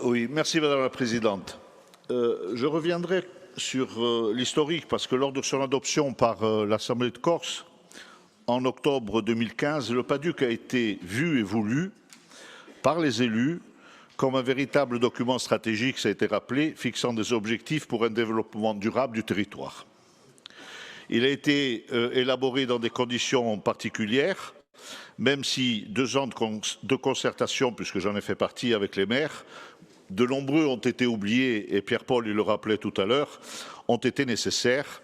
Oui, merci Madame la Présidente. Je reviendrai sur l'historique parce que lors de son adoption par l'Assemblée de Corse, en octobre 2015, le PADUC a été vu et voulu par les élus comme un véritable document stratégique, ça a été rappelé, fixant des objectifs pour un développement durable du territoire. Il a été élaboré dans des conditions particulières, même si 2 ans de concertation, puisque j'en ai fait partie avec les maires, de nombreux ont été oubliés, et Pierre-Paul il le rappelait tout à l'heure, ont été nécessaires.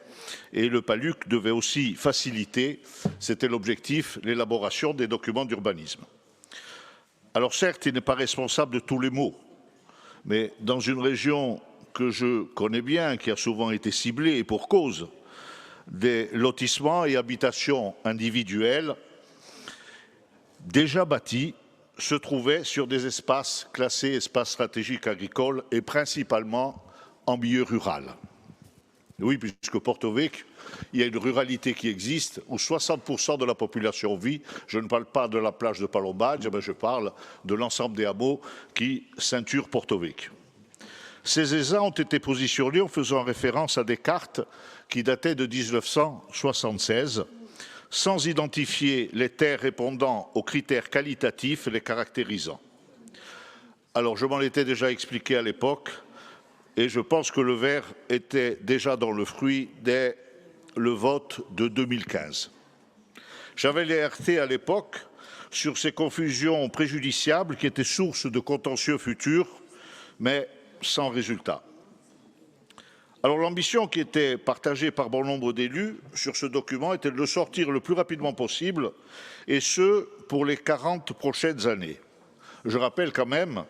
Et le PADUC devait aussi faciliter, c'était l'objectif, l'élaboration des documents d'urbanisme. Alors certes, il n'est pas responsable de tous les maux, mais dans une région que je connais bien, qui a souvent été ciblée, et pour cause, des lotissements et habitations individuelles déjà bâtis se trouvaient sur des espaces classés espaces stratégiques agricoles et principalement en milieu rural. Oui, puisque Porto Vecchio, il y a une ruralité qui existe où 60% de la population vit. Je ne parle pas de la plage de Palombage, mais je parle de l'ensemble des hameaux qui ceinturent Porto Vecchio. Ces ESA ont été positionnés en faisant référence à des cartes qui dataient de 1976, sans identifier les terres répondant aux critères qualitatifs les caractérisant. Alors, je m'en étais déjà expliqué à l'époque, et je pense que le verre était déjà dans le fruit dès le vote de 2015. J'avais alerté à l'époque sur ces confusions préjudiciables qui étaient source de contentieux futurs, mais sans résultat. Alors l'ambition qui était partagée par bon nombre d'élus sur ce document était de le sortir le plus rapidement possible, et ce, pour les 40 prochaines années. Je rappelle quand même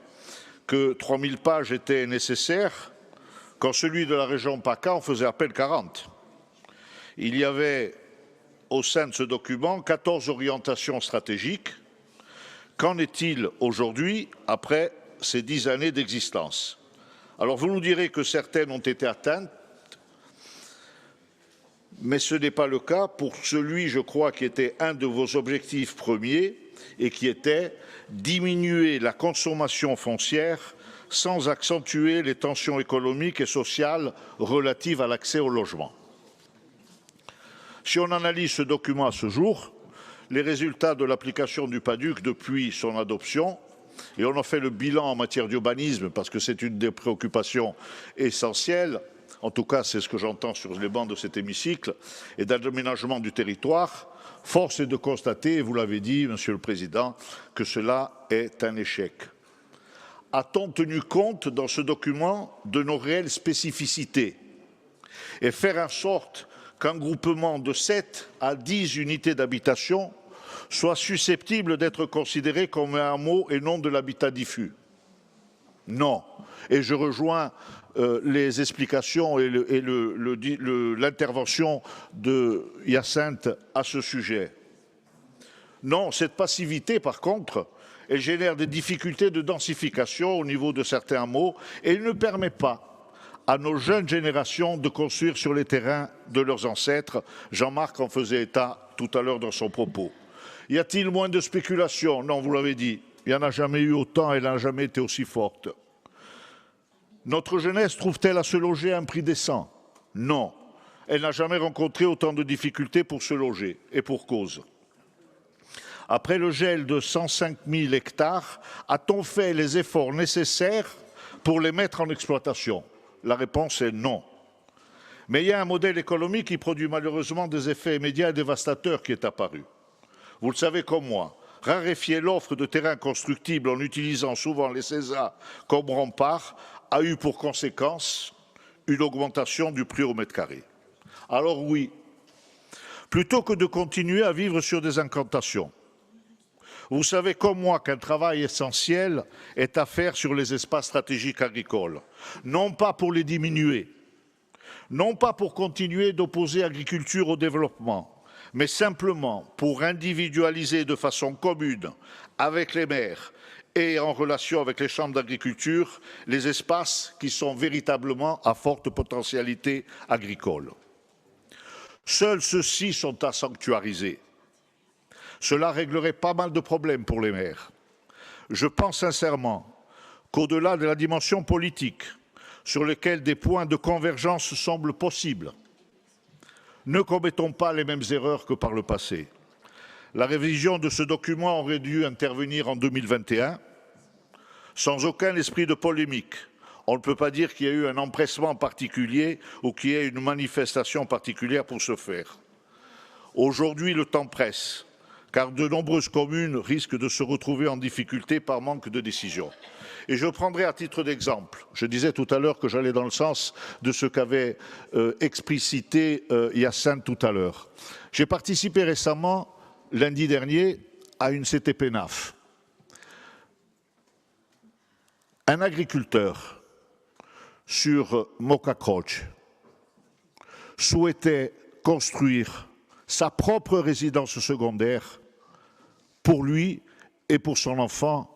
que 3000 pages étaient nécessaires, quand celui de la région PACA en faisait à peine 40. Il y avait au sein de ce document 14 orientations stratégiques. Qu'en est-il aujourd'hui après ces 10 années d'existence? Alors vous nous direz que certaines ont été atteintes, mais ce n'est pas le cas pour celui, je crois, qui était un de vos objectifs premiers et qui était diminuer la consommation foncière sans accentuer les tensions économiques et sociales relatives à l'accès au logement. Si on analyse ce document à ce jour, les résultats de l'application du PADUC depuis son adoption, et on en fait le bilan en matière d'urbanisme parce que c'est une des préoccupations essentielles, en tout cas c'est ce que j'entends sur les bancs de cet hémicycle, et d'aménagement du territoire, force est de constater, et vous l'avez dit, Monsieur le Président, que cela est un échec. A-t-on tenu compte dans ce document de nos réelles spécificités et faire en sorte qu'un groupement de 7 à 10 unités d'habitation soit susceptible d'être considéré comme un hameau et non de l'habitat diffus? Non. Et je rejoins les explications et l'intervention de Hyacinthe à ce sujet. Non, cette passivité, par contre, elle génère des difficultés de densification au niveau de certains hameaux et ne permet pas à nos jeunes générations de construire sur les terrains de leurs ancêtres. Jean-Marc en faisait état tout à l'heure dans son propos. Y a-t-il moins de spéculation? Non, vous l'avez dit, il n'y en a jamais eu autant, elle n'a jamais été aussi forte. Notre jeunesse trouve-t-elle à se loger à un prix décent? Non, elle n'a jamais rencontré autant de difficultés pour se loger, et pour cause. Après le gel de 105 000 hectares, a-t-on fait les efforts nécessaires pour les mettre en exploitation? La réponse est non. Mais il y a un modèle économique qui produit malheureusement des effets immédiats et dévastateurs qui est apparu. Vous le savez comme moi, raréfier l'offre de terrains constructibles en utilisant souvent les CESA comme rempart a eu pour conséquence une augmentation du prix au mètre carré. Alors oui, plutôt que de continuer à vivre sur des incantations, vous savez comme moi qu'un travail essentiel est à faire sur les espaces stratégiques agricoles, non pas pour les diminuer, non pas pour continuer d'opposer agriculture au développement, mais simplement pour individualiser de façon commune avec les maires et en relation avec les chambres d'agriculture les espaces qui sont véritablement à forte potentialité agricole. Seuls ceux-ci sont à sanctuariser. Cela réglerait pas mal de problèmes pour les maires. Je pense sincèrement qu'au-delà de la dimension politique, sur lesquels des points de convergence semblent possibles, ne commettons pas les mêmes erreurs que par le passé. La révision de ce document aurait dû intervenir en 2021, sans aucun esprit de polémique. On ne peut pas dire qu'il y a eu un empressement particulier ou qu'il y ait une manifestation particulière pour ce faire. Aujourd'hui, le temps presse, car de nombreuses communes risquent de se retrouver en difficulté par manque de décision. Et je prendrai à titre d'exemple, je disais tout à l'heure que j'allais dans le sens de ce qu'avait explicité Hyacinthe tout à l'heure. J'ai participé récemment, lundi dernier, à une CTP-NAF. Un agriculteur sur Mokakroch souhaitait construire sa propre résidence secondaire pour lui et pour son enfant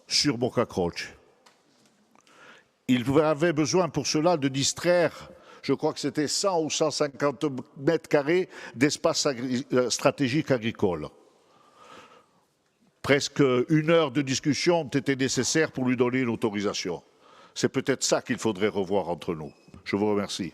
sur Mokakroch. Il avait besoin pour cela de distraire, je crois que c'était 100 ou 150 mètres carrés d'espace stratégique agricole. Presque 1 heure de discussion était nécessaire pour lui donner une autorisation. C'est peut-être ça qu'il faudrait revoir entre nous. Je vous remercie.